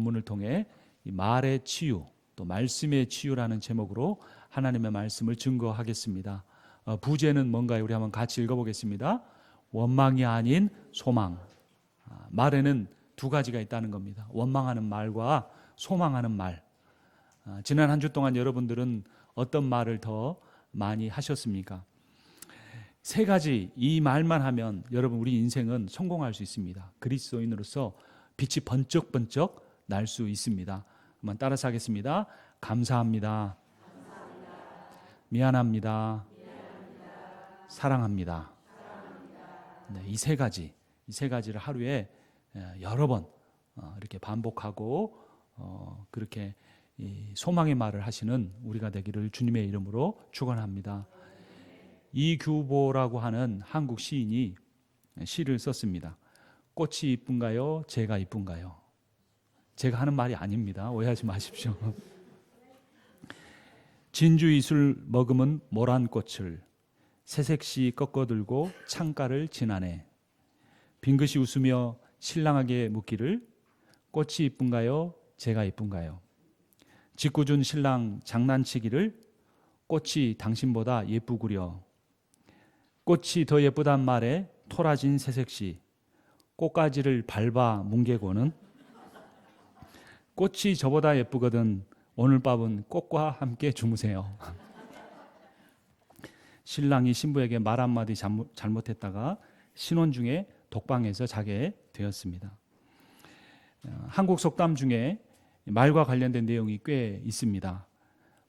본문을 통해 이 말의 치유, 또 말씀의 치유라는 제목으로 하나님의 말씀을 증거하겠습니다. 부제는 뭔가요? 우리 한번 같이 읽어보겠습니다. 원망이 아닌 소망. 말에는 두 가지가 있다는 겁니다. 원망하는 말과 소망하는 말. 지난 한 주 동안 여러분들은 어떤 말을 더 많이 하셨습니까? 세 가지 이 말만 하면 여러분 우리 인생은 성공할 수 있습니다. 그리스도인으로서 빛이 번쩍번쩍 날 수 있습니다. 한번 따라서 하겠습니다. 감사합니다. 미안합니다. 사랑합니다. 네, 이 세 가지를 하루에 여러 번 이렇게 반복하고 그렇게 이 소망의 말을 하시는 우리가 되기를 주님의 이름으로 축원합니다. 이규보라고 하는 한국 시인이 시를 썼습니다. 꽃이 이쁜가요? 제가 이쁜가요? 제가 하는 말이 아닙니다. 오해하지 마십시오. 진주이술 머금은 모란 꽃을 새색시 꺾어들고 창가를 지나네. 빙긋이 웃으며 신랑에게 묻기를 꽃이 이쁜가요? 제가 이쁜가요? 짓궂은 신랑 장난치기를 꽃이 당신보다 예쁘구려. 꽃이 더 예쁘단 말에 토라진 새색시 꽃가지를 밟아 뭉개고는 꽃이 저보다 예쁘거든 오늘 밤은 꽃과 함께 주무세요. 신랑이 신부에게 말 한마디 잘못했다가 신혼 중에 독방에서 자게 되었습니다. 한국 속담 중에 말과 관련된 내용이 꽤 있습니다.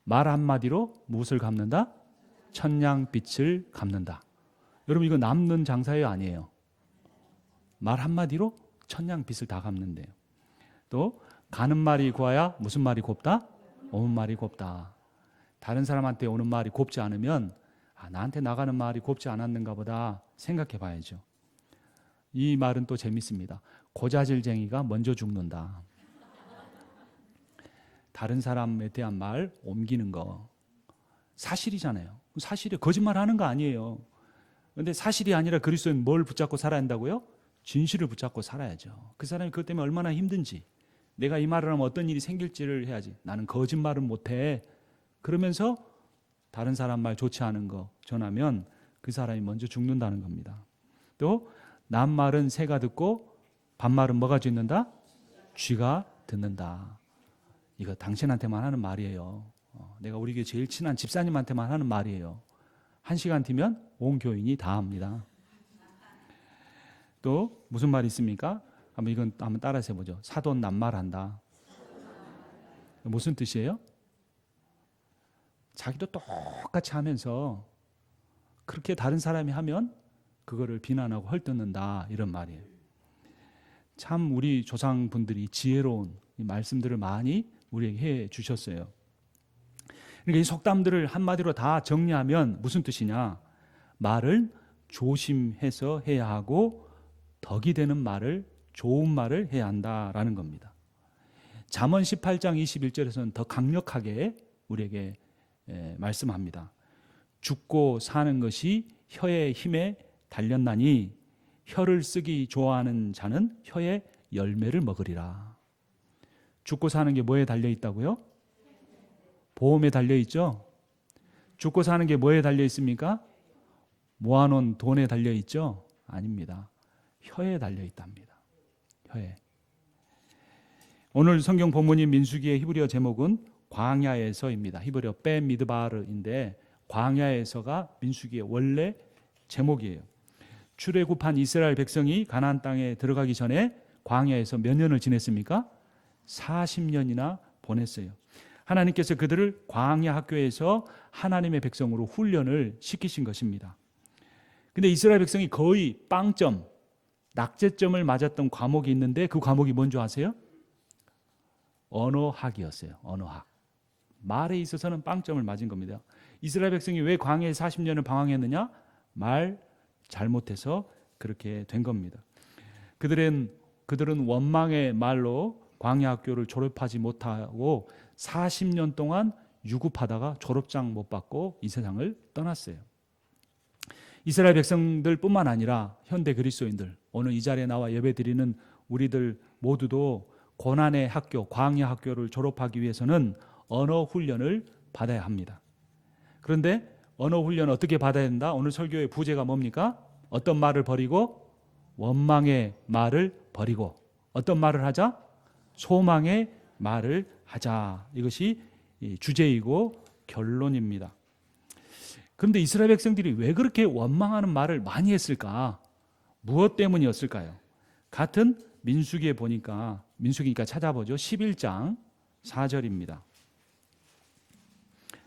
말 한마디로 무엇을 갚는다? 천냥빛을 갚는다. 여러분 이거 남는 장사예요, 아니에요? 말 한마디로 천냥빛을 다 갚는데요. 또 가는 말이 고와야 무슨 말이 곱다? 오는 말이 곱다. 다른 사람한테 오는 말이 곱지 않으면 나한테 나가는 말이 곱지 않았는가 보다 생각해 봐야죠. 이 말은 또 재밌습니다. 고자질쟁이가 먼저 죽는다. 다른 사람에 대한 말 옮기는 거 사실이잖아요. 사실이 거짓말하는 거 아니에요. 그런데 사실이 아니라 그리스도는 뭘 붙잡고 살아야 한다고요? 진실을 붙잡고 살아야죠. 그 사람이 그것 때문에 얼마나 힘든지, 내가 이 말을 하면 어떤 일이 생길지를 해야지. 나는 거짓말은 못해. 그러면서 다른 사람 말 좋지 않은 거 전하면 그 사람이 먼저 죽는다는 겁니다. 또 남말은 새가 듣고 반말은 뭐가 듣는다? 쥐가 듣는다. 이거 당신한테만 하는 말이에요. 내가 우리 교회 제일 친한 집사님한테만 하는 말이에요. 1시간 뒤면 온 교인이 다 합니다. 또 무슨 말이 있습니까? 이건 한번 따라서 해보죠. 사돈 낱말한다. 무슨 뜻이에요? 자기도 똑같이 하면서 그렇게 다른 사람이 하면 그거를 비난하고 헐뜯는다, 이런 말이에요. 참 우리 조상분들이 지혜로운 이 말씀들을 많이 우리에게 해 주셨어요. 그러니까 이 속담들을 한마디로 다 정리하면 무슨 뜻이냐? 말을 조심해서 해야 하고 덕이 되는 말을, 좋은 말을 해야 한다라는 겁니다. 잠언 18장 21절에서는 더 강력하게 우리에게 말씀합니다. 죽고 사는 것이 혀의 힘에 달렸나니 혀를 쓰기 좋아하는 자는 혀의 열매를 먹으리라. 죽고 사는 게 뭐에 달려 있다고요? 보험에 달려 있죠? 죽고 사는 게 뭐에 달려 있습니까? 모아놓은 돈에 달려 있죠? 아닙니다. 혀에 달려 있답니다. 혀에. 오늘 성경 본문인 민수기의 히브리어 제목은 광야에서입니다. 히브리어 벤 미드바르인데 광야에서가 민수기의 원래 제목이에요. 출애굽한 이스라엘 백성이 가나안 땅에 들어가기 전에 광야에서 몇 년을 지냈습니까? 40년이나 보냈어요. 하나님께서 그들을 광야 학교에서 하나님의 백성으로 훈련을 시키신 것입니다. 근데 이스라엘 백성이 거의 빵점, 낙제점을 맞았던 과목이 있는데 그 과목이 뭔지 아세요? 언어학이었어요. 언어학. 말에 있어서는 빵점을 맞은 겁니다. 이스라엘 백성이 왜 광야에 40년을 방황했느냐? 말 잘못해서 그렇게 된 겁니다. 그들은 원망의 말로 광야 학교를 졸업하지 못하고 40년 동안 유급하다가 졸업장 못 받고 이 세상을 떠났어요. 이스라엘 백성들뿐만 아니라 현대 그리스도인들, 오늘 이 자리에 나와 예배드리는 우리들 모두도 고난의 학교, 광야 학교를 졸업하기 위해서는 언어 훈련을 받아야 합니다. 그런데 언어 훈련 어떻게 받아야 된다? 오늘 설교의 부제가 뭡니까? 어떤 말을 버리고? 원망의 말을 버리고. 어떤 말을 하자? 소망의 말을 하자. 이것이 주제이고 결론입니다. 그런데 이스라엘 백성들이 왜 그렇게 원망하는 말을 많이 했을까? 무엇 때문이었을까요? 같은 민수기에 보니까, 민수기니까 찾아보죠. 11장 4절입니다.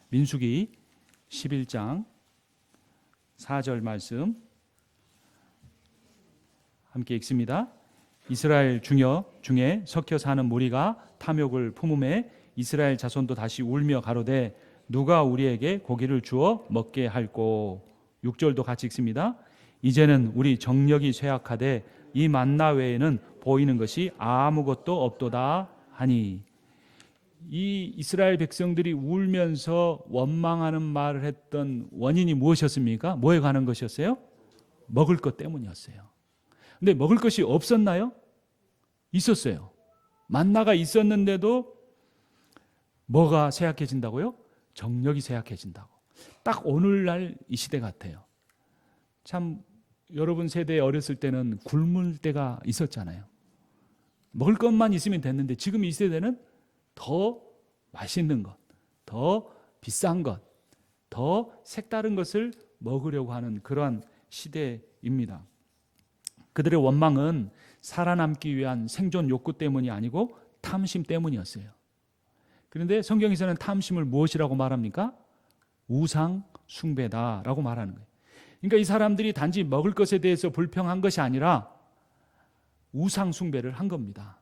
민수기 11장 4절 말씀 함께 읽습니다. 이스라엘 중에 섞여 사는 무리가 탐욕을 품음에 이스라엘 자손도 다시 울며 가로되 누가 우리에게 고기를 주어 먹게 할꼬. 6절도 같이 읽습니다. 이제는 우리 정력이 쇠약하되 이 만나 외에는 보이는 것이 아무것도 없도다 하니. 이 이스라엘 백성들이 울면서 원망하는 말을 했던 원인이 무엇이었습니까? 뭐에 관한 것이었어요? 먹을 것 때문이었어요. 근데 먹을 것이 없었나요? 있었어요. 만나가 있었는데도 뭐가 쇠약해진다고요? 정력이 쇠약해진다고. 딱 오늘날 이 시대 같아요. 참 여러분 세대에 어렸을 때는 굶을 때가 있었잖아요. 먹을 것만 있으면 됐는데 지금 이 세대는 더 맛있는 것, 더 비싼 것, 더 색다른 것을 먹으려고 하는 그러한 시대입니다. 그들의 원망은 살아남기 위한 생존 욕구 때문이 아니고 탐심 때문이었어요. 그런데 성경에서는 탐심을 무엇이라고 말합니까? 우상 숭배다라고 말하는 거예요. 그러니까 이 사람들이 단지 먹을 것에 대해서 불평한 것이 아니라 우상 숭배를 한 겁니다.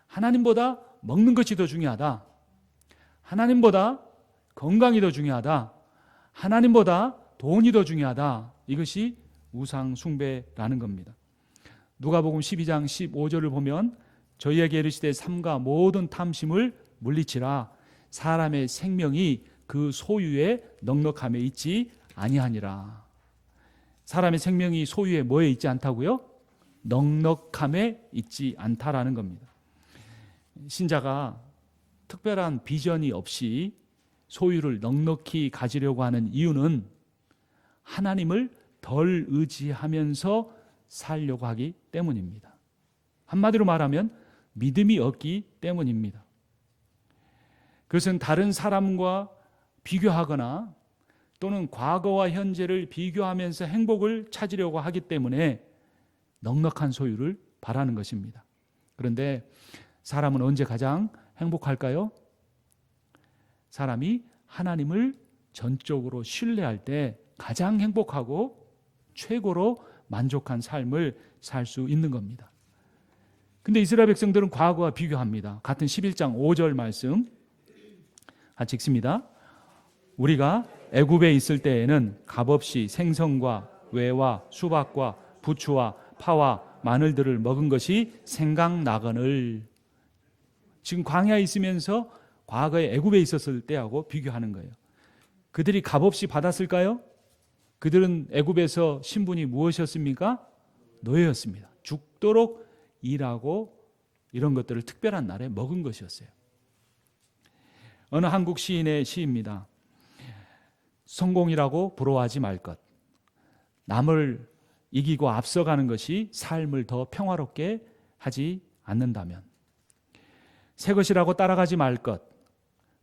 하나님보다 먹는 것이 더 중요하다. 하나님보다 건강이 더 중요하다. 하나님보다 돈이 더 중요하다. 이것이 우상 숭배라는 겁니다. 누가복음 12장 15절을 보면 저희에게 이르시되 삼가 모든 탐심을 물리치라. 사람의 생명이 그 소유에 넉넉함에 있지 아니하니라. 사람의 생명이 소유에 뭐에 있지 않다고요? 넉넉함에 있지 않다라는 겁니다. 신자가 특별한 비전이 없이 소유를 넉넉히 가지려고 하는 이유는 하나님을 덜 의지하면서 살려고 하기 때문입니다. 한마디로 말하면 믿음이 없기 때문입니다. 그것은 다른 사람과 비교하거나 또는 과거와 현재를 비교하면서 행복을 찾으려고 하기 때문에 넉넉한 소유를 바라는 것입니다. 그런데 사람은 언제 가장 행복할까요? 사람이 하나님을 전적으로 신뢰할 때 가장 행복하고 최고로 만족한 삶을 살 수 있는 겁니다. 근데 이스라엘 백성들은 과거와 비교합니다. 같은 11장 5절 말씀 같이 읽습니다. 우리가 애굽에 있을 때에는 값없이 생선과 외와 수박과 부추와 파와 마늘들을 먹은 것이 생각나거늘. 지금 광야에 있으면서 과거에 애굽에 있었을 때하고 비교하는 거예요. 그들이 값없이 받았을까요? 그들은 애굽에서 신분이 무엇이었습니까? 노예였습니다. 죽도록 일하고 이런 것들을 특별한 날에 먹은 것이었어요. 어느 한국 시인의 시입니다. 성공이라고 부러워하지 말 것. 남을 이기고 앞서가는 것이 삶을 더 평화롭게 하지 않는다면. 새 것이라고 따라가지 말 것.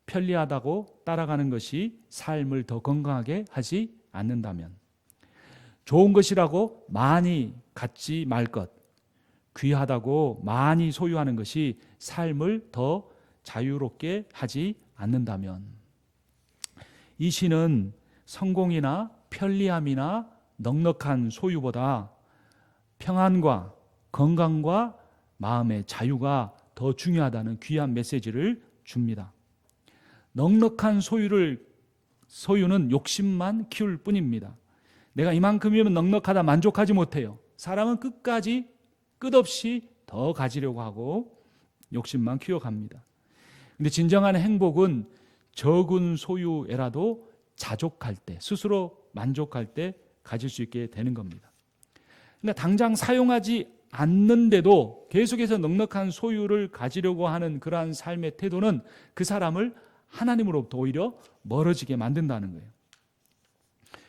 편리하다고 따라가는 것이 삶을 더 건강하게 하지 않는다면. 좋은 것이라고 많이 갖지 말 것. 귀하다고 많이 소유하는 것이 삶을 더 자유롭게 하지 않는다면. 이 시는 성공이나 편리함이나 넉넉한 소유보다 평안과 건강과 마음의 자유가 더 중요하다는 귀한 메시지를 줍니다. 넉넉한 소유는 욕심만 키울 뿐입니다. 내가 이만큼이면 넉넉하다 만족하지 못해요. 사람은 끝없이 더 가지려고 하고 욕심만 키워갑니다. 근데 진정한 행복은 적은 소유에라도 자족할 때, 스스로 만족할 때 가질 수 있게 되는 겁니다. 그러니까 당장 사용하지 않는데도 계속해서 넉넉한 소유를 가지려고 하는 그러한 삶의 태도는 그 사람을 하나님으로부터 오히려 멀어지게 만든다는 거예요.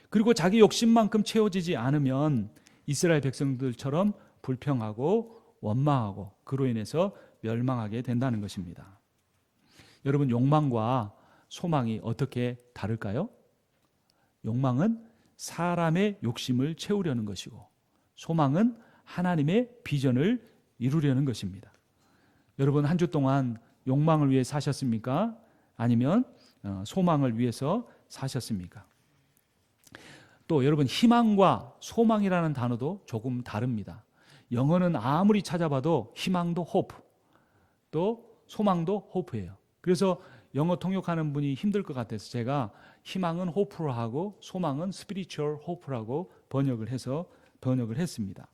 그리고 자기 욕심만큼 채워지지 않으면 이스라엘 백성들처럼 불평하고 원망하고 그로 인해서 멸망하게 된다는 것입니다. 여러분, 욕망과 소망이 어떻게 다를까요? 욕망은 사람의 욕심을 채우려는 것이고 소망은 하나님의 비전을 이루려는 것입니다. 여러분, 한 주 동안 욕망을 위해 사셨습니까? 아니면 소망을 위해서 사셨습니까? 또 여러분, 희망과 소망이라는 단어도 조금 다릅니다. 영어는 아무리 찾아봐도 희망도 hope, 또 소망도 hope예요. 그래서 영어 통역하는 분이 힘들 것 같아서 제가 희망은 hope로 하고 소망은 spiritual hope라고 번역을 했습니다.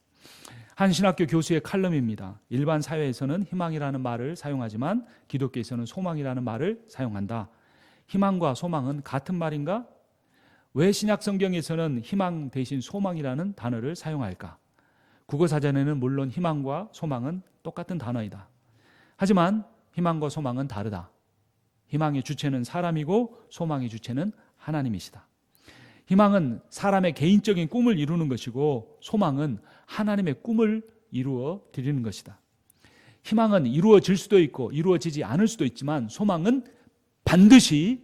한 신학교 교수의 칼럼입니다. 일반 사회에서는 희망이라는 말을 사용하지만 기독교에서는 소망이라는 말을 사용한다. 희망과 소망은 같은 말인가? 왜 신약 성경에서는 희망 대신 소망이라는 단어를 사용할까? 국어사전에는 물론 희망과 소망은 똑같은 단어이다. 하지만 희망과 소망은 다르다. 희망의 주체는 사람이고 소망의 주체는 하나님이시다. 희망은 사람의 개인적인 꿈을 이루는 것이고 소망은 하나님의 꿈을 이루어 드리는 것이다. 희망은 이루어질 수도 있고 이루어지지 않을 수도 있지만 소망은 반드시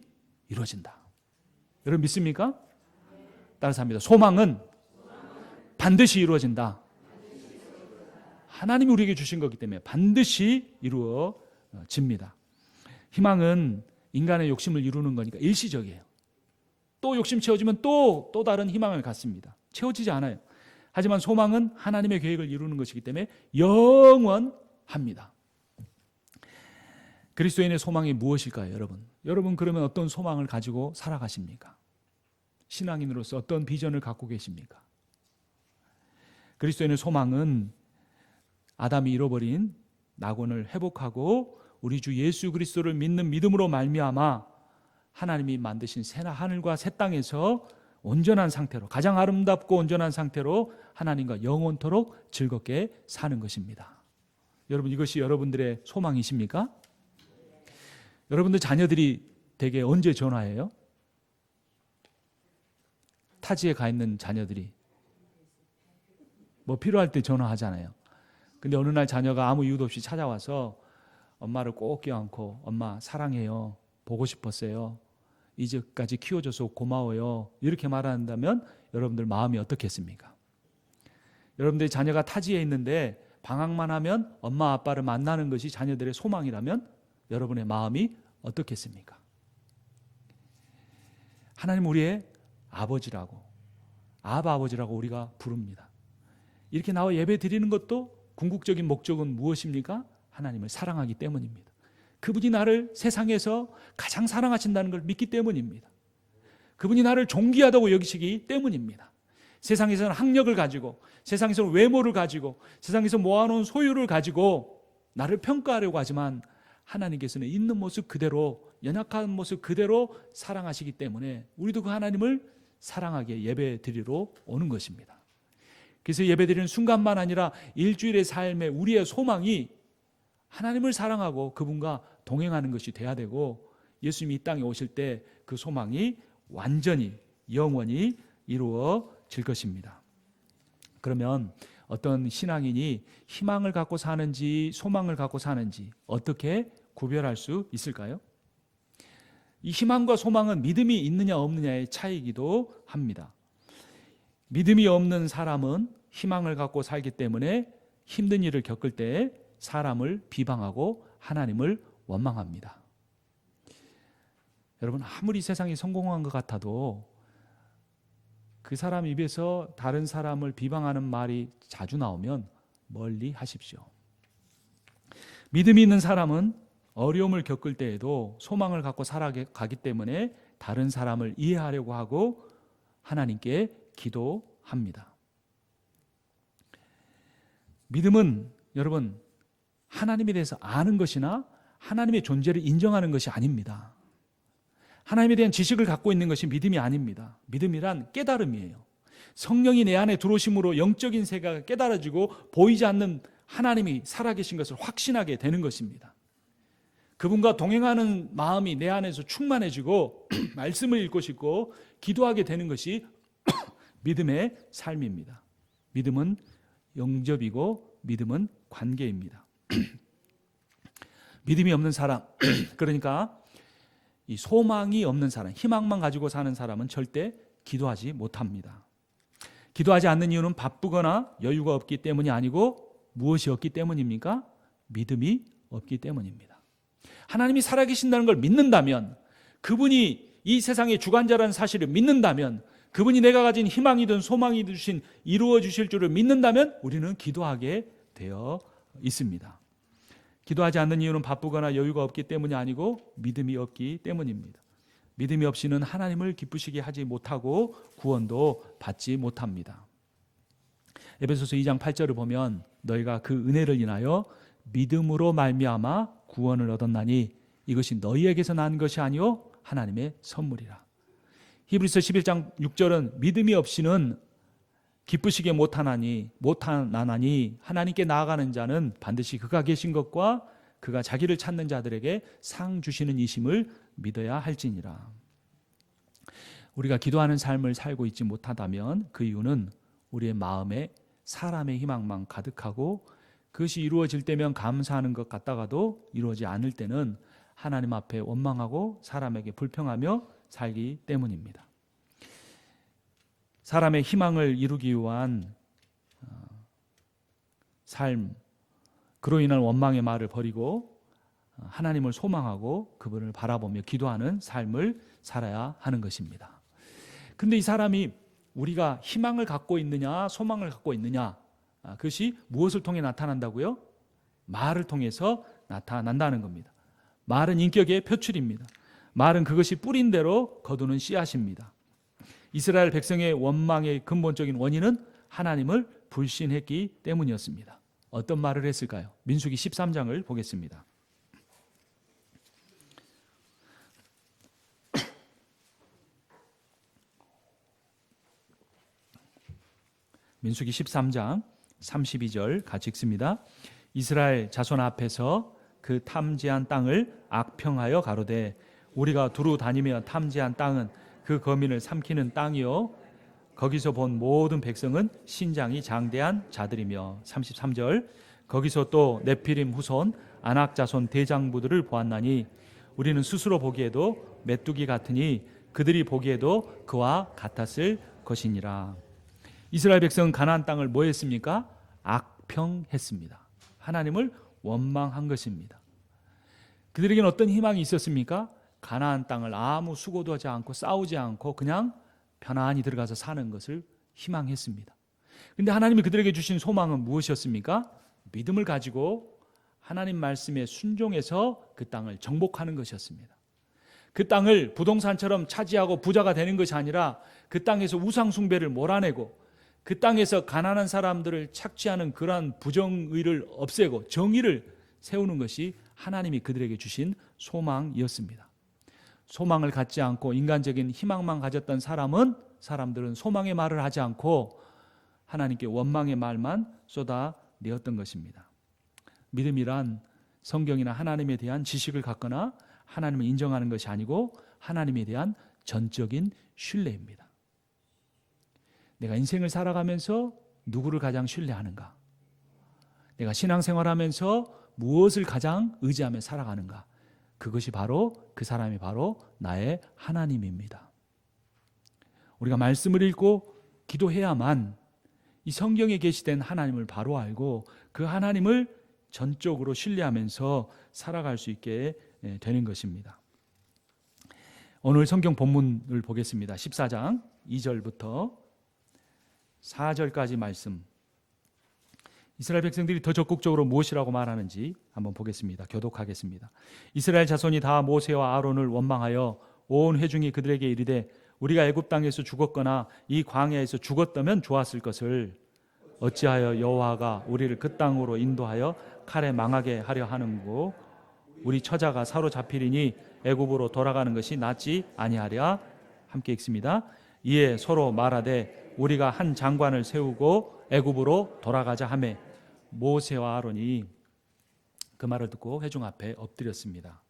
이루어진다. 여러분 믿습니까? 따라서 합니다. 소망은 반드시 이루어진다. 하나님이 우리에게 주신 거기 때문에 반드시 이루어집니다. 희망은 인간의 욕심을 이루는 거니까 일시적이에요. 또 욕심 채워지면 또 다른 희망을 갖습니다. 채워지지 않아요. 하지만 소망은 하나님의 계획을 이루는 것이기 때문에 영원합니다. 그리스도인의 소망이 무엇일까요, 여러분? 여러분 그러면 어떤 소망을 가지고 살아가십니까? 신앙인으로서 어떤 비전을 갖고 계십니까? 그리스도인의 소망은 아담이 잃어버린 낙원을 회복하고 우리 주 예수 그리스도를 믿는 믿음으로 말미암아 하나님이 만드신 새 하늘과 새 땅에서 온전한 상태로, 가장 아름답고 온전한 상태로 하나님과 영원토록 즐겁게 사는 것입니다. 여러분, 이것이 여러분들의 소망이십니까? 여러분들 자녀들이 대개 언제 전화해요? 타지에 가 있는 자녀들이 뭐 필요할 때 전화하잖아요. 근데 어느 날 자녀가 아무 이유도 없이 찾아와서 엄마를 꼭 껴안고 엄마 사랑해요, 보고 싶었어요, 이제까지 키워줘서 고마워요, 이렇게 말한다면 여러분들 마음이 어떻겠습니까? 여러분들의 자녀가 타지에 있는데 방학만 하면 엄마 아빠를 만나는 것이 자녀들의 소망이라면 여러분의 마음이 어떻겠습니까? 하나님 우리의 아버지라고, 아버지라고 우리가 부릅니다. 이렇게 나와 예배 드리는 것도 궁극적인 목적은 무엇입니까? 하나님을 사랑하기 때문입니다. 그분이 나를 세상에서 가장 사랑하신다는 걸 믿기 때문입니다. 그분이 나를 존귀하다고 여기시기 때문입니다. 세상에서는 학력을 가지고, 세상에서는 외모를 가지고, 세상에서 모아놓은 소유를 가지고 나를 평가하려고 하지만 하나님께서는 있는 모습 그대로, 연약한 모습 그대로 사랑하시기 때문에 우리도 그 하나님을 사랑하게 예배 드리러 오는 것입니다. 그래서 예배 드리는 순간만 아니라 일주일의 삶에 우리의 소망이 하나님을 사랑하고 그분과 동행하는 것이 돼야 되고, 예수님이 이 땅에 오실 때 그 소망이 완전히 영원히 이루어질 것입니다. 그러면 어떤 신앙인이 희망을 갖고 사는지 소망을 갖고 사는지 어떻게 구별할 수 있을까요? 이 희망과 소망은 믿음이 있느냐 없느냐의 차이이기도 합니다. 믿음이 없는 사람은 희망을 갖고 살기 때문에 힘든 일을 겪을 때 사람을 비방하고 하나님을 원망합니다. 여러분, 아무리 세상이 성공한 것 같아도 그 사람 입에서 다른 사람을 비방하는 말이 자주 나오면 멀리 하십시오. 믿음이 있는 사람은 어려움을 겪을 때에도 소망을 갖고 살아가기 때문에 다른 사람을 이해하려고 하고 하나님께 기도합니다. 믿음은 여러분 하나님에 대해서 아는 것이나 하나님의 존재를 인정하는 것이 아닙니다. 하나님에 대한 지식을 갖고 있는 것이 믿음이 아닙니다. 믿음이란 깨달음이에요. 성령이 내 안에 들어오심으로 영적인 세계가 깨달아지고 보이지 않는 하나님이 살아계신 것을 확신하게 되는 것입니다. 그분과 동행하는 마음이 내 안에서 충만해지고 말씀을 읽고 싶고 기도하게 되는 것이 믿음의 삶입니다. 믿음은 영접이고 믿음은 관계입니다. 믿음이 없는 사람, 그러니까 이 소망이 없는 사람, 희망만 가지고 사는 사람은 절대 기도하지 못합니다. 기도하지 않는 이유는 바쁘거나 여유가 없기 때문이 아니고 무엇이 없기 때문입니까? 믿음이 없기 때문입니다. 하나님이 살아계신다는 걸 믿는다면, 그분이 이 세상의 주관자라는 사실을 믿는다면, 그분이 내가 가진 희망이든 소망이든 주신 이루어 주실 줄을 믿는다면 우리는 기도하게 되어 있습니다. 기도하지 않는 이유는 바쁘거나 여유가 없기 때문이 아니고 믿음이 없기 때문입니다. 믿음이 없이는 하나님을 기쁘시게 하지 못하고 구원도 받지 못합니다. 에베소서 2장 8절을 보면 너희가 그 은혜를 인하여 믿음으로 말미암아 구원을 얻었나니 이것이 너희에게서 난 것이 아니요 하나님의 선물이라. 히브리서 11장 6절은 믿음이 없이는 기쁘시게 못하나니 하나님께 나아가는 자는 반드시 그가 계신 것과 그가 자기를 찾는 자들에게 상 주시는 이심을 믿어야 할지니라. 우리가 기도하는 삶을 살고 있지 못하다면 그 이유는 우리의 마음에 사람의 희망만 가득하고 그것이 이루어질 때면 감사하는 것 같다가도 이루어지지 않을 때는 하나님 앞에 원망하고 사람에게 불평하며 살기 때문입니다. 사람의 희망을 이루기 위한 삶, 그로 인한 원망의 말을 버리고 하나님을 소망하고 그분을 바라보며 기도하는 삶을 살아야 하는 것입니다. 근데 이 사람이 우리가 희망을 갖고 있느냐 소망을 갖고 있느냐, 그것이 무엇을 통해 나타난다고요? 말을 통해서 나타난다는 겁니다. 말은 인격의 표출입니다. 말은 그것이 뿌린 대로 거두는 씨앗입니다. 이스라엘 백성의 원망의 근본적인 원인은 하나님을 불신했기 때문이었습니다. 어떤 말을 했을까요? 민수기 13장을 보겠습니다. 민수기 13장 32절 같이 읽습니다. 이스라엘 자손 앞에서 그 탐지한 땅을 악평하여 가로되 우리가 두루 다니며 탐지한 땅은 그 거민을 삼키는 땅이요 거기서 본 모든 백성은 신장이 장대한 자들이며 33절 거기서 또 네피림 후손 아낙 자손 대장부들을 보았나니 우리는 스스로 보기에도 메뚜기 같으니 그들이 보기에도 그와 같았을 것이니라. 이스라엘 백성은 가나안 땅을 뭐 했습니까? 악평했습니다. 하나님을 원망한 것입니다. 그들에게는 어떤 희망이 있었습니까? 가나안 땅을 아무 수고도 하지 않고 싸우지 않고 그냥 편안히 들어가서 사는 것을 희망했습니다. 그런데 하나님이 그들에게 주신 소망은 무엇이었습니까? 믿음을 가지고 하나님 말씀에 순종해서 그 땅을 정복하는 것이었습니다. 그 땅을 부동산처럼 차지하고 부자가 되는 것이 아니라 그 땅에서 우상 숭배를 몰아내고 그 땅에서 가난한 사람들을 착취하는 그러한 부정의를 없애고 정의를 세우는 것이 하나님이 그들에게 주신 소망이었습니다. 소망을 갖지 않고 인간적인 희망만 가졌던 사람들은 소망의 말을 하지 않고 하나님께 원망의 말만 쏟아내었던 것입니다. 믿음이란 성경이나 하나님에 대한 지식을 갖거나 하나님을 인정하는 것이 아니고 하나님에 대한 전적인 신뢰입니다. 내가 인생을 살아가면서 누구를 가장 신뢰하는가? 내가 신앙생활하면서 무엇을 가장 의지하며 살아가는가? 그것이 바로 그 사람이 바로 나의 하나님입니다. 우리가 말씀을 읽고 기도해야만 이 성경에 계시된 하나님을 바로 알고 그 하나님을 전적으로 신뢰하면서 살아갈 수 있게 되는 것입니다. 오늘 성경 본문을 보겠습니다. 14장 2절부터 4절까지 말씀. 이스라엘 백성들이 더 적극적으로 무엇이라고 말하는지 한번 보겠습니다. 교독하겠습니다. 이스라엘 자손이 다 모세와 아론을 원망하여 온 회중이 그들에게 이르되 우리가 애굽 땅에서 죽었거나 이 광야에서 죽었다면 좋았을 것을 어찌하여 여호와가 우리를 그 땅으로 인도하여 칼에 망하게 하려 하는고 우리 처자가 사로잡히리니 애굽으로 돌아가는 것이 낫지 아니하랴. 함께 읽습니다. 이에 서로 말하되 우리가 한 장관을 세우고 애굽으로 돌아가자 하매 모세와 아론이 그 말을 듣고 회중 앞에 엎드렸습니다.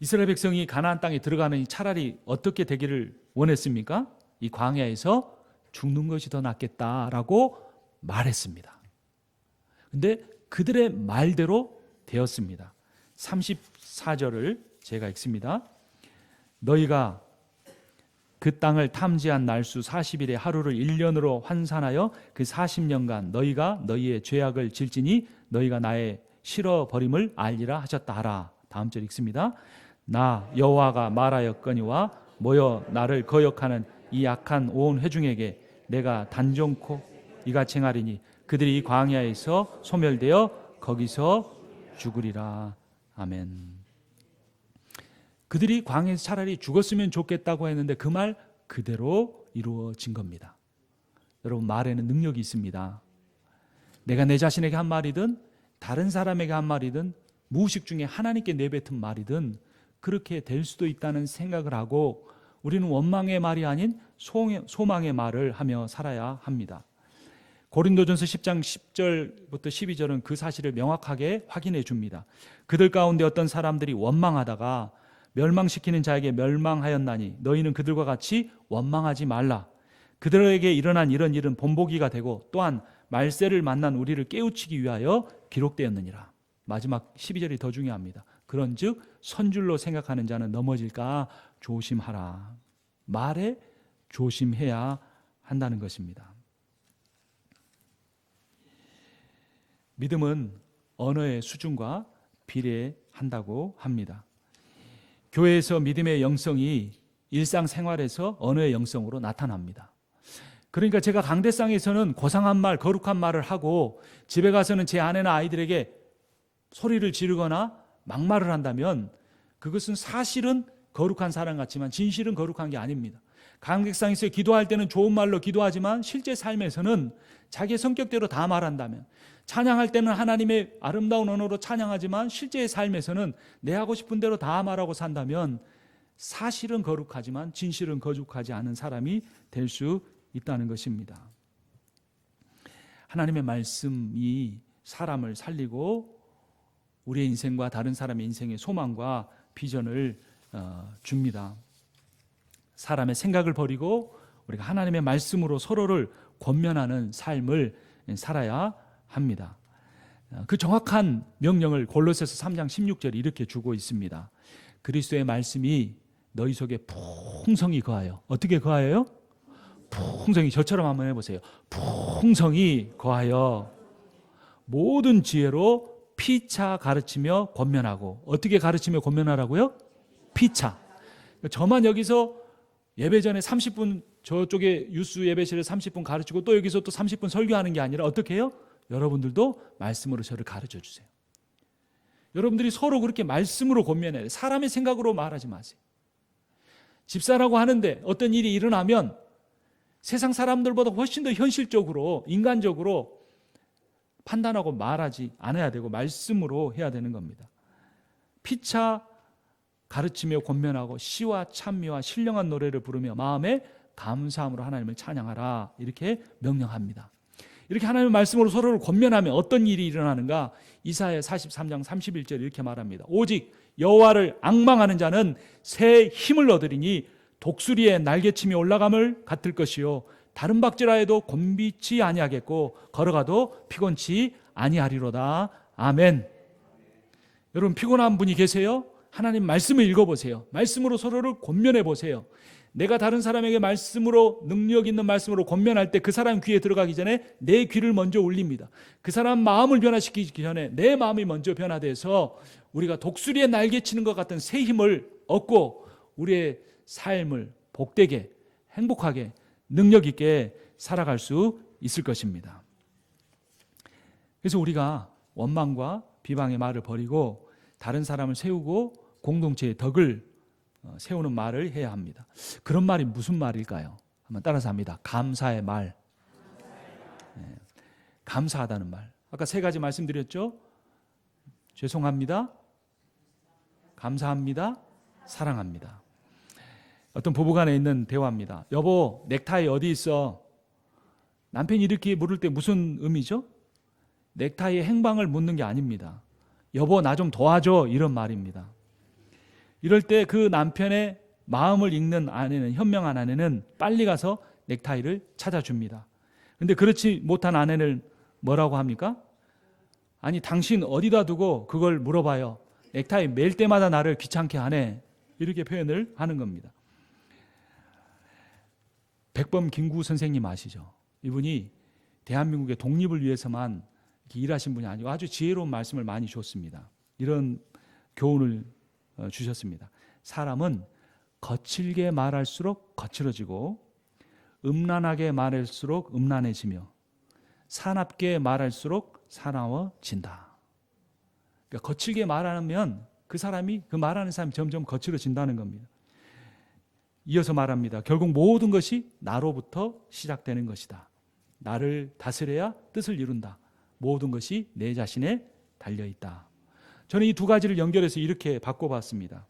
이스라엘 백성이 가나안 땅에 들어가는 차라리 어떻게 되기를 원했습니까? 이 광야에서 죽는 것이 더 낫겠다라고 말했습니다. 근데 그들의 말대로 되었습니다. 34절을 제가 읽습니다. 너희가 그 땅을 탐지한 날수 40일에 하루를 1년으로 환산하여 그 40년간 너희가 너희의 죄악을 질지니 너희가 나의 싫어버림을 알리라 하셨다 하라. 다음 절 읽습니다. 나 여호와가 말하였거니와 모여 나를 거역하는 이 악한 온 회중에게 내가 단정코 이같이 행하리니 그들이 이 광야에서 소멸되어 거기서 죽으리라. 아멘. 그들이 광야에서 차라리 죽었으면 좋겠다고 했는데 그 말 그대로 이루어진 겁니다. 여러분, 말에는 능력이 있습니다. 내가 내 자신에게 한 말이든 다른 사람에게 한 말이든 무의식 중에 하나님께 내뱉은 말이든 그렇게 될 수도 있다는 생각을 하고 우리는 원망의 말이 아닌 소망의 말을 하며 살아야 합니다. 고린도전서 10장 10절부터 12절은 그 사실을 명확하게 확인해 줍니다. 그들 가운데 어떤 사람들이 원망하다가 멸망시키는 자에게 멸망하였나니 너희는 그들과 같이 원망하지 말라. 그들에게 일어난 이런 일은 본보기가 되고 또한 말세를 만난 우리를 깨우치기 위하여 기록되었느니라. 마지막 12절이 더 중요합니다. 그런즉 선줄로 생각하는 자는 넘어질까 조심하라. 말에 조심해야 한다는 것입니다. 믿음은 언어의 수준과 비례한다고 합니다. 교회에서 믿음의 영성이 일상생활에서 언어의 영성으로 나타납니다. 그러니까 제가 강대상에서는 고상한 말, 거룩한 말을 하고 집에 가서는 제 아내나 아이들에게 소리를 지르거나 막말을 한다면 그것은 사실은 거룩한 사람 같지만 진실은 거룩한 게 아닙니다. 강대상에서 기도할 때는 좋은 말로 기도하지만 실제 삶에서는 자기의 성격대로 다 말한다면, 찬양할 때는 하나님의 아름다운 언어로 찬양하지만 실제의 삶에서는 내 하고 싶은 대로 다 말하고 산다면 사실은 거룩하지만 진실은 거룩하지 않은 사람이 될 수 있다는 것입니다. 하나님의 말씀이 사람을 살리고 우리의 인생과 다른 사람의 인생의 소망과 비전을 줍니다. 사람의 생각을 버리고 우리가 하나님의 말씀으로 서로를 권면하는 삶을 살아야 합니다. 그 정확한 명령을 골로새서 3장 16절이 이렇게 주고 있습니다. 그리스도의 말씀이 너희 속에 풍성히 거하여. 어떻게 거하여요? 풍성히. 저처럼 한번 해보세요. 풍성히 거하여 모든 지혜로 피차 가르치며 권면하고. 어떻게 가르치며 권면하라고요? 피차. 저만 여기서 예배 전에 30분 저쪽에 유스 예배실에 30분 가르치고 또 여기서 또 30분 설교하는 게 아니라 어떻게 해요? 여러분들도 말씀으로 저를 가르쳐 주세요. 여러분들이 서로 그렇게 말씀으로 권면해야 돼요. 사람의 생각으로 말하지 마세요. 집사라고 하는데 어떤 일이 일어나면 세상 사람들보다 훨씬 더 현실적으로 인간적으로 판단하고 말하지 않아야 되고 말씀으로 해야 되는 겁니다. 피차 가르치며 권면하고 시와 찬미와 신령한 노래를 부르며 마음에 감사함으로 하나님을 찬양하라, 이렇게 명령합니다. 이렇게 하나님의 말씀으로 서로를 권면하면 어떤 일이 일어나는가? 이사야 43장 31절 이렇게 말합니다. 오직 여호와를 앙망하는 자는 새 힘을 얻으리니 독수리의 날개침이 올라감을 같을 것이요 다른 박질하여도 곤비치 아니하겠고 걸어가도 피곤치 아니하리로다. 아멘. 여러분, 피곤한 분이 계세요? 하나님 말씀을 읽어보세요. 말씀으로 서로를 권면해 보세요. 내가 다른 사람에게 말씀으로, 능력 있는 말씀으로 권면할 때 그 사람 귀에 들어가기 전에 내 귀를 먼저 울립니다. 그 사람 마음을 변화시키기 전에 내 마음이 먼저 변화돼서 우리가 독수리의 날개치는 것 같은 새 힘을 얻고 우리의 삶을 복되게, 행복하게, 능력 있게 살아갈 수 있을 것입니다. 그래서 우리가 원망과 비방의 말을 버리고 다른 사람을 세우고 공동체의 덕을 세우는 말을 해야 합니다. 그런 말이 무슨 말일까요? 한번 따라서 합니다. 감사의 말. 네. 감사하다는 말. 아까 세 가지 말씀드렸죠? 죄송합니다. 감사합니다. 사랑합니다. 어떤 부부간에 있는 대화입니다. 여보, 넥타이 어디 있어? 남편이 이렇게 물을 때 무슨 의미죠? 넥타이의 행방을 묻는 게 아닙니다. 여보, 나 좀 도와줘, 이런 말입니다. 이럴 때 그 남편의 마음을 읽는 아내는, 현명한 아내는 빨리 가서 넥타이를 찾아줍니다. 근데 그렇지 못한 아내는 뭐라고 합니까? 아니, 당신 어디다 두고 그걸 물어봐요. 넥타이 맬 때마다 나를 귀찮게 하네. 이렇게 표현을 하는 겁니다. 백범 김구 선생님 아시죠? 이분이 대한민국의 독립을 위해서만 이렇게 일하신 분이 아니고 아주 지혜로운 말씀을 많이 줬습니다. 이런 교훈을 주셨습니다. 사람은 거칠게 말할수록 거칠어지고 음란하게 말할수록 음란해지며 사납게 말할수록 사나워진다. 그러니까 거칠게 말하면 그 말하는 사람이 점점 거칠어진다는 겁니다. 이어서 말합니다. 결국 모든 것이 나로부터 시작되는 것이다. 나를 다스려야 뜻을 이룬다. 모든 것이 내 자신에 달려있다. 저는 이 두 가지를 연결해서 이렇게 바꿔봤습니다.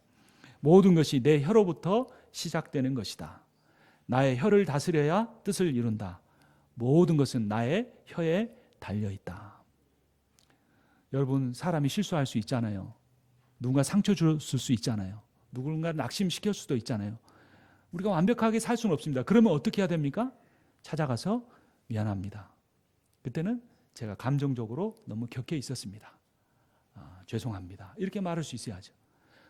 모든 것이 내 혀로부터 시작되는 것이다. 나의 혀를 다스려야 뜻을 이룬다. 모든 것은 나의 혀에 달려있다. 여러분, 사람이 실수할 수 있잖아요. 누군가 상처 줬을 수 있잖아요. 누군가 낙심시킬 수도 있잖아요. 우리가 완벽하게 살 수는 없습니다. 그러면 어떻게 해야 됩니까? 찾아가서 미안합니다. 그때는 제가 감정적으로 너무 격해 있었습니다. 죄송합니다. 이렇게 말할 수 있어야죠.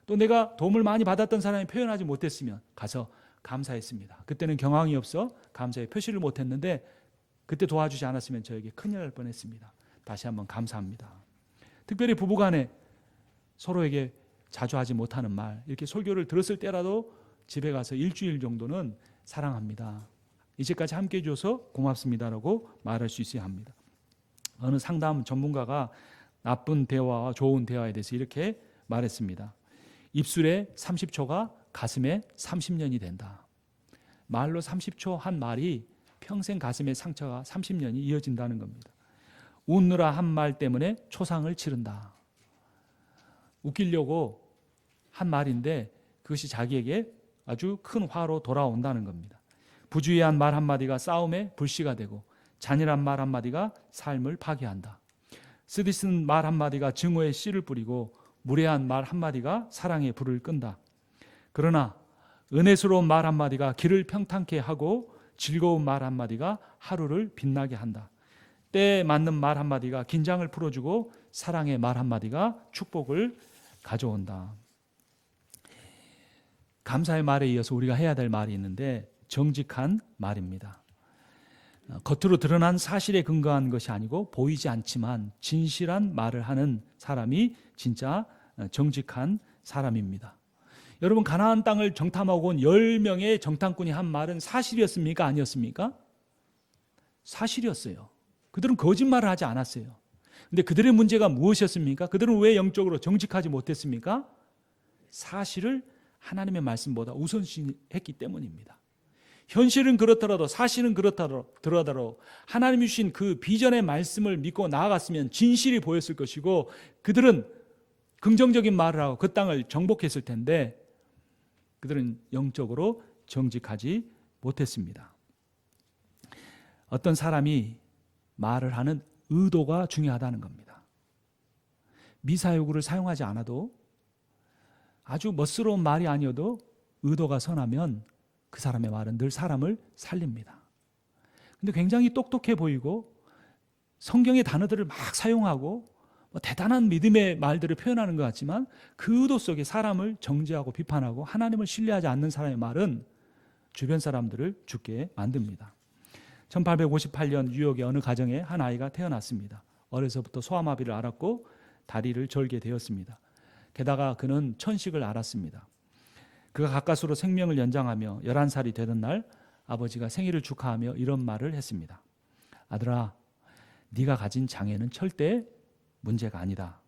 또 내가 도움을 많이 받았던 사람이 표현하지 못했으면 가서 감사했습니다. 그때는 경황이 없어 감사의 표시를 못했는데 그때 도와주지 않았으면 저에게 큰일 날 뻔했습니다. 다시 한번 감사합니다. 특별히 부부간에 서로에게 자주 하지 못하는 말, 이렇게 설교를 들었을 때라도 집에 가서 일주일 정도는 사랑합니다. 이제까지 함께 해줘서 고맙습니다라고 말할 수 있어야 합니다. 어느 상담 전문가가 나쁜 대화와 좋은 대화에 대해서 이렇게 말했습니다. 입술에 30초가 가슴에 30년이 된다. 말로 30초 한 말이 평생 가슴의 상처가 30년이 이어진다는 겁니다. 웃느라 한 말 때문에 초상을 치른다. 웃기려고 한 말인데 그것이 자기에게 아주 큰 화로 돌아온다는 겁니다. 부주의한 말 한마디가 싸움의 불씨가 되고 잔인한 말 한마디가 삶을 파괴한다. 쓰디쓴 말 한마디가 증오의 씨를 뿌리고 무례한 말 한마디가 사랑의 불을 끈다. 그러나 은혜스러운 말 한마디가 길을 평탄케 하고 즐거운 말 한마디가 하루를 빛나게 한다. 때에 맞는 말 한마디가 긴장을 풀어주고 사랑의 말 한마디가 축복을 가져온다. 감사의 말에 이어서 우리가 해야 될 말이 있는데 정직한 말입니다. 겉으로 드러난 사실에 근거한 것이 아니고 보이지 않지만 진실한 말을 하는 사람이 진짜 정직한 사람입니다. 여러분, 가나안 땅을 정탐하고 온 10명의 정탐꾼이 한 말은 사실이었습니까? 아니었습니까? 사실이었어요. 그들은 거짓말을 하지 않았어요. 근데 그들의 문제가 무엇이었습니까? 그들은 왜 영적으로 정직하지 못했습니까? 사실을 하나님의 말씀보다 우선시했기 때문입니다. 현실은 그렇더라도 사실은 그렇더라도 하나님이 주신 그 비전의 말씀을 믿고 나아갔으면 진실이 보였을 것이고 그들은 긍정적인 말을 하고 그 땅을 정복했을 텐데 그들은 영적으로 정직하지 못했습니다. 어떤 사람이 말을 하는 의도가 중요하다는 겁니다. 미사여구를 사용하지 않아도 아주 멋스러운 말이 아니어도 의도가 선하면 그 사람의 말은 늘 사람을 살립니다. 근데 굉장히 똑똑해 보이고 성경의 단어들을 막 사용하고 대단한 믿음의 말들을 표현하는 것 같지만 그 의도 속에 사람을 정죄하고 비판하고 하나님을 신뢰하지 않는 사람의 말은 주변 사람들을 죽게 만듭니다. 1858년 뉴욕의 어느 가정에 한 아이가 태어났습니다. 어려서부터 소아마비를 앓았고 다리를 절게 되었습니다. 게다가 그는 천식을 앓았습니다. 그가 가까스로 생명을 연장하며 11살이 되던 날 아버지가 생일을 축하하며 이런 말을 했습니다. 아들아, 네가 가진 장애는 절대 문제가 아니다.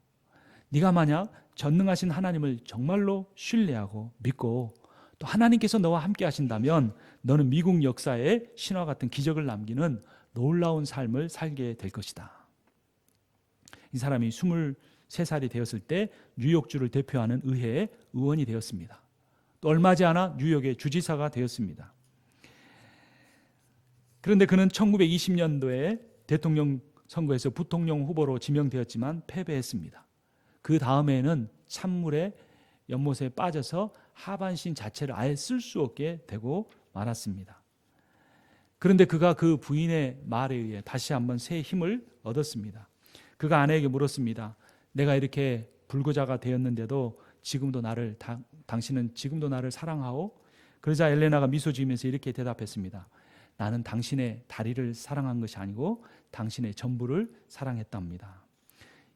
네가 만약 전능하신 하나님을 정말로 신뢰하고 믿고 또 하나님께서 너와 함께 하신다면 너는 미국 역사에 신화 같은 기적을 남기는 놀라운 삶을 살게 될 것이다. 이 사람이 23살이 되었을 때 뉴욕주를 대표하는 의회의 의원이 되었습니다. 또 얼마 지 않아 뉴욕의 주지사가 되었습니다. 그런데 그는 1920년도에 대통령 선거에서 부통령 후보로 지명되었지만 패배했습니다. 그 다음에는 찬물에 연못에 빠져서 하반신 자체를 아예 쓸 수 없게 되고 말았습니다. 그런데 그가 그 부인의 말에 의해 다시 한번 새 힘을 얻었습니다. 그가 아내에게 물었습니다. 내가 이렇게 불구자가 되었는데도 당신은 지금도 나를 사랑하오? 그러자 엘레나가 미소 지으면서 이렇게 대답했습니다. 나는 당신의 다리를 사랑한 것이 아니고 당신의 전부를 사랑했답니다.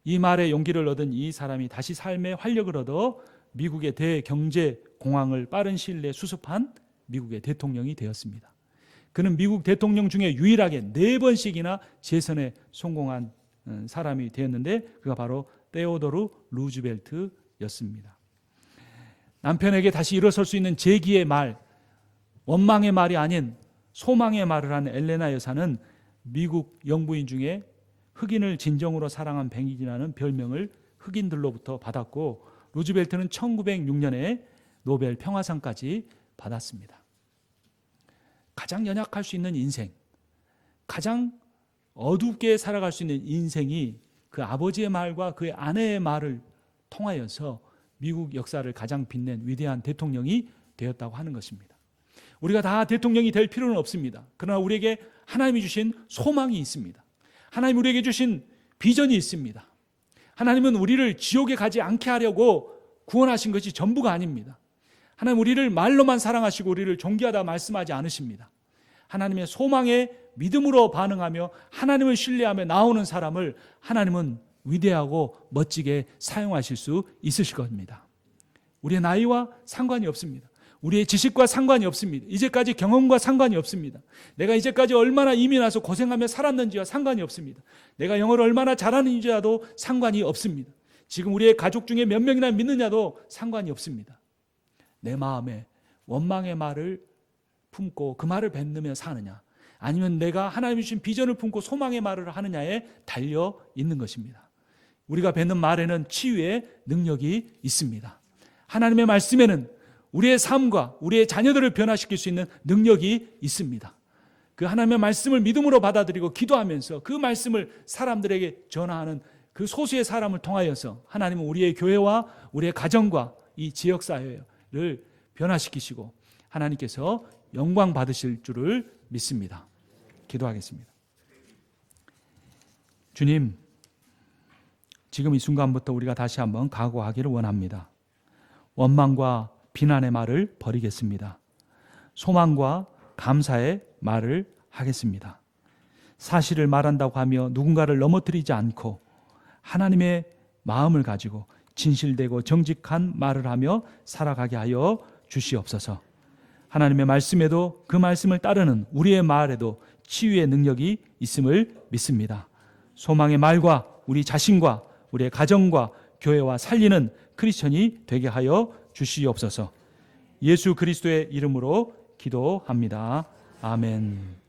이 말에 용기를 얻은 이 사람이 다시 삶의 활력을 얻어 미국의 대경제공황을 빠른 시일 내에 수습한 미국의 대통령이 되었습니다. 그는 미국 대통령 중에 유일하게 4번씩이나 재선에 성공한 사람이 되었는데 그가 바로 테오도르 루즈벨트였습니다. 남편에게 다시 일어설 수 있는 재기의 말, 원망의 말이 아닌 소망의 말을 한 엘레나 여사는 미국 영부인 중에 흑인을 진정으로 사랑한 백인이라는 별명을 흑인들로부터 받았고 루즈벨트는 1906년에 노벨 평화상까지 받았습니다. 가장 연약할 수 있는 인생, 가장 어둡게 살아갈 수 있는 인생이 그 아버지의 말과 그의 아내의 말을 통하여서 미국 역사를 가장 빛낸 위대한 대통령이 되었다고 하는 것입니다. 우리가 다 대통령이 될 필요는 없습니다. 그러나 우리에게 하나님이 주신 소망이 있습니다. 하나님 우리에게 주신 비전이 있습니다. 하나님은 우리를 지옥에 가지 않게 하려고 구원하신 것이 전부가 아닙니다. 하나님 우리를 말로만 사랑하시고 우리를 존귀하다 말씀하지 않으십니다. 하나님의 소망에 믿음으로 반응하며 하나님을 신뢰하며 나오는 사람을 하나님은 위대하고 멋지게 사용하실 수 있으실 겁니다. 우리의 나이와 상관이 없습니다. 우리의 지식과 상관이 없습니다. 이제까지 경험과 상관이 없습니다. 내가 이제까지 얼마나 이민 와서 고생하며 살았는지와 상관이 없습니다. 내가 영어를 얼마나 잘하는지와도 상관이 없습니다. 지금 우리의 가족 중에 몇 명이나 믿느냐도 상관이 없습니다. 내 마음에 원망의 말을 품고 그 말을 뱉으며 사느냐, 아니면 내가 하나님이 주신 비전을 품고 소망의 말을 하느냐에 달려 있는 것입니다. 우리가 뱉는 말에는 치유의 능력이 있습니다. 하나님의 말씀에는 우리의 삶과 우리의 자녀들을 변화시킬 수 있는 능력이 있습니다. 그 하나님의 말씀을 믿음으로 받아들이고 기도하면서 그 말씀을 사람들에게 전하는 그 소수의 사람을 통하여서 하나님은 우리의 교회와 우리의 가정과 이 지역사회를 변화시키시고 하나님께서 영광 받으실 줄을 믿습니다. 기도하겠습니다. 주님, 지금 이 순간부터 우리가 다시 한번 각오하기를 원합니다. 원망과 비난의 말을 버리겠습니다. 소망과 감사의 말을 하겠습니다. 사실을 말한다고 하며 누군가를 넘어뜨리지 않고 하나님의 마음을 가지고 진실되고 정직한 말을 하며 살아가게 하여 주시옵소서. 하나님의 말씀에도 그 말씀을 따르는 우리의 말에도 치유의 능력이 있음을 믿습니다. 소망의 말과 우리 자신과 우리의 가정과 교회와 살리는 크리스천이 되게 하여 주시옵소서. 예수 그리스도의 이름으로 기도합니다. 아멘.